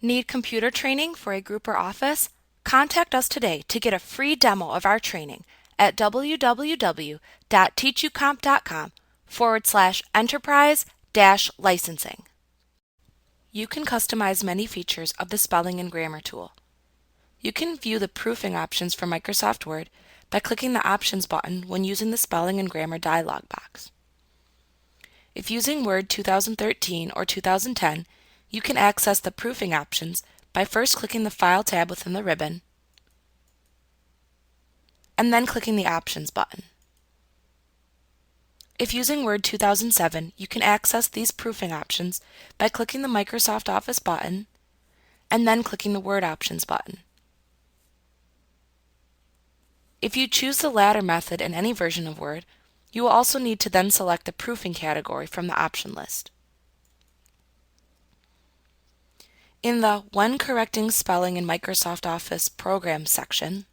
Need computer training for a group or office? Contact us today to get a free demo of our training at www.teachucomp.com/enterprise-licensing. You can customize many features of the Spelling and Grammar tool. You can view the proofing options for Microsoft Word by clicking the Options button when using the Spelling and Grammar dialog box. If using Word 2013 or 2010, you can access the proofing options by first clicking the File tab within the ribbon and then clicking the Options button. If using Word 2007, you can access these proofing options by clicking the Microsoft Office button and then clicking the Word Options button. If you choose the latter method in any version of Word, you will also need to then select the proofing category from the option list. In the When Correcting Spelling in Microsoft Office Programs section,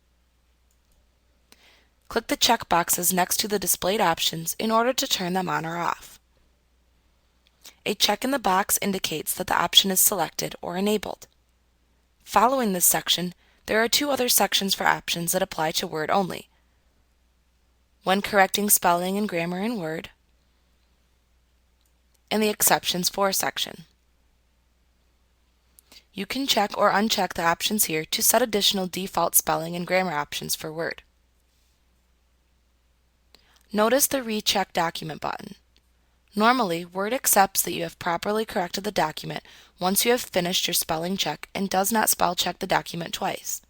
click the checkboxes next to the displayed options in order to turn them on or off. A check in the box indicates that the option is selected or enabled. Following this section, there are two other sections for options that apply to Word only: When Correcting Spelling and Grammar in Word, and the Exceptions For section. You can check or uncheck the options here to set additional default spelling and grammar options for Word. Notice the Recheck Document button. Normally, Word accepts that you have properly corrected the document once you have finished your spelling check and does not spell check the document twice.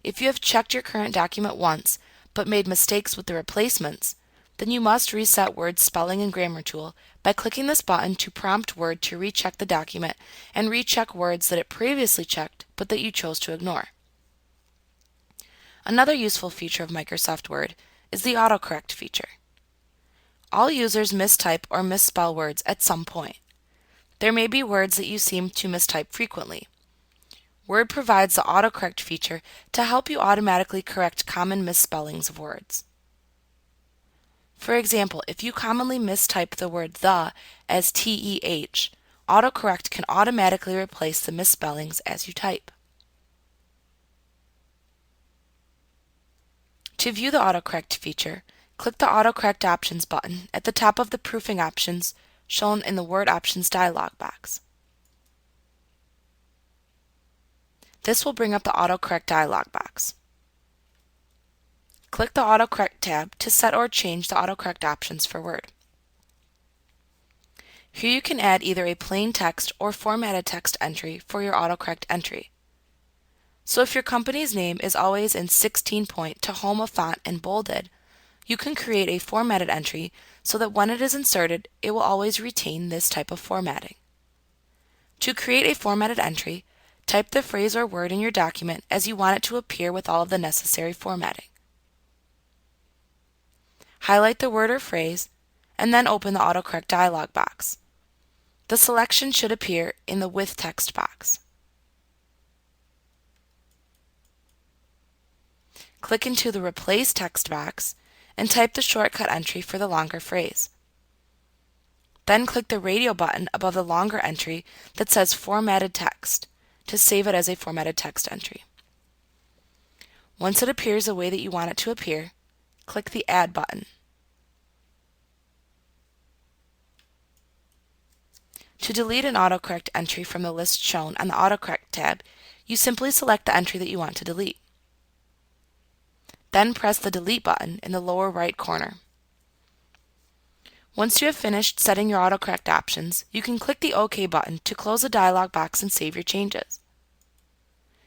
If you have checked your current document once but made mistakes with the replacements, then you must reset Word's Spelling and Grammar tool by clicking this button to prompt Word to recheck the document and recheck words that it previously checked but that you chose to ignore. Another useful feature of Microsoft Word is the Autocorrect feature. All users mistype or misspell words at some point. There may be words that you seem to mistype frequently. Word provides the Autocorrect feature to help you automatically correct common misspellings of words. For example, if you commonly mistype the word the as TEH, Autocorrect can automatically replace the misspellings as you type. To view the Autocorrect feature, click the Autocorrect Options button at the top of the proofing options shown in the Word Options dialog box. This will bring up the Autocorrect dialog box. Click the Autocorrect tab to set or change the Autocorrect options for Word. Here you can add either a plain text or formatted text entry for your Autocorrect entry. So if your company's name is always in 16-point Tahoma font and bolded, you can create a formatted entry so that when it is inserted, it will always retain this type of formatting. To create a formatted entry, type the phrase or word in your document as you want it to appear with all of the necessary formatting. Highlight the word or phrase, and then open the Autocorrect dialog box. The selection should appear in the With Text box. Click into the Replace text box and type the shortcut entry for the longer phrase. Then click the radio button above the longer entry that says Formatted Text to save it as a formatted text entry. Once it appears the way that you want it to appear, click the Add button. To delete an autocorrect entry from the list shown on the Autocorrect tab, you simply select the entry that you want to delete. Then press the Delete button in the lower right corner. Once you have finished setting your autocorrect options, you can click the OK button to close the dialog box and save your changes.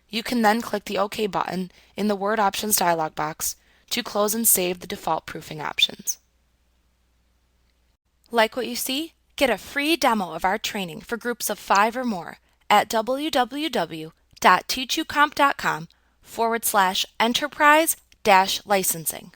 You can then click the OK button in the Word Options dialog box to close and save the default proofing options. Like what you see? Get a free demo of our training for groups of 5 or more at www.teachucomp.com/enterprise-licensing.